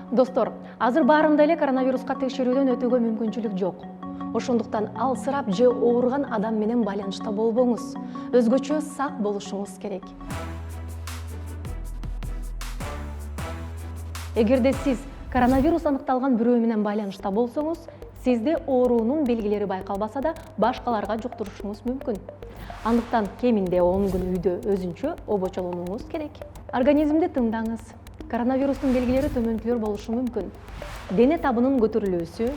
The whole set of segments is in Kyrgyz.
Достор, азыр баарында эле коронавируска текшерүүдөн өтүүгө мүмкүнчүлүк жок. Ошондуктан алсырап же ооруган адам менен байланышта болбоңуз. Өзгөчө сак болушуңуз керек. Эгерде сиз коронавирус аныкталган бирөө менен байланышта болсоңуз, сизде оорунун белгилери байкалбаса да башкаларга жуктурушуңуз мүмкүн. Андыктан кеминде 10 күн үйдө өзүнчө обочолонууңуз керек. Организмди тыңдаңыз. Коронавирустун белгилери төмөнкүлөр болушу мүмкүн. Дене табынын көтөрүлүүсү,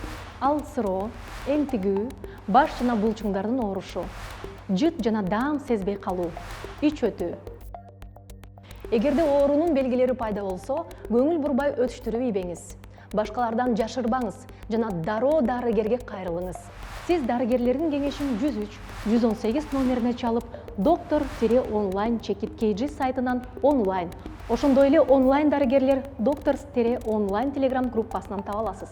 алсыроо, энтигүү, баш жана булчуңдардын оорушу, жыт жана даам сезбей калуу, ич өтүү. Эгерде оорунун белгилери пайда болсо, көңүл бурбай өтүштүрүп ийбеңиз. Башкалардан жашырбаңыз жана дароо дарыгерге кайрылыңыз. Сиз дарыгерлердин кеңешин 103-118 номерине чалып, доктор-онлайн чекит KG сайтынан онлайн, ошондой эле онлайн дарыгерлер доктор-онлайн телеграм группасынан таба аласыз.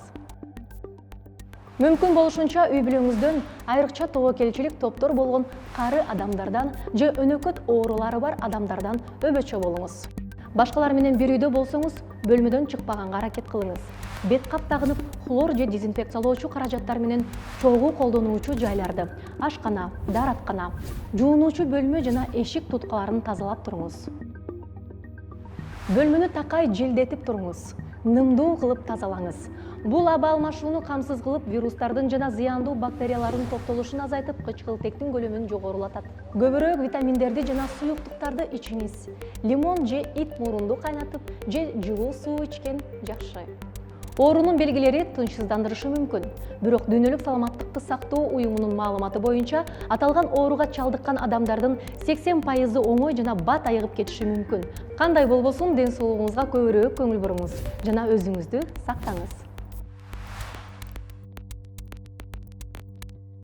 Мүмкүн болушунча үй бүлөңүздөн айрыкча тобокелчилик топтор болгон кары адамдардан же өнөкөт оорулары бар адамдардан өбөчө болуңуз. Башкалар менен бир үйдө болсоңуз, бөлмөдөн чыкпаганга аракет кылыңыз. Бет кап тагынып, хлор же дезинфекциялоочу каражаттар менен чогуу колдонуучу жайларды, ашкана, даараткана, жуунуучу бөлмө жана эшик туткаларын тазалап туруңуз. Бөлмөнү такай желдетип туруңуз. Нымдуу кылып тазалаңыз. Бул аба алмашууну камсыз кылып, вирустардын жана зыяндуу бактериялардын топтолушун азайтып, кычкылтектин көлөмүн жогорулатат. Көбүрөөк витаминдерди жана суюктуктарды ичиңиз. Лимон же ит мурунду кайнатып, же жылуу суу ичкен жакшы. Оорунун белгилери тынчсыздандырышы мүмкүн. Бирок Дүйнөлүк саламаттыкты сактоо уюмунун маалыматы боюнча, аталган ооруга чалдыккан адамдардын 80% оңой жана бат айыгып кетиши мүмкүн. Кандай болбосун, ден соолугуңузга көбүрөөк көңүл буруңуз жана өзүңүздү сактаңыз.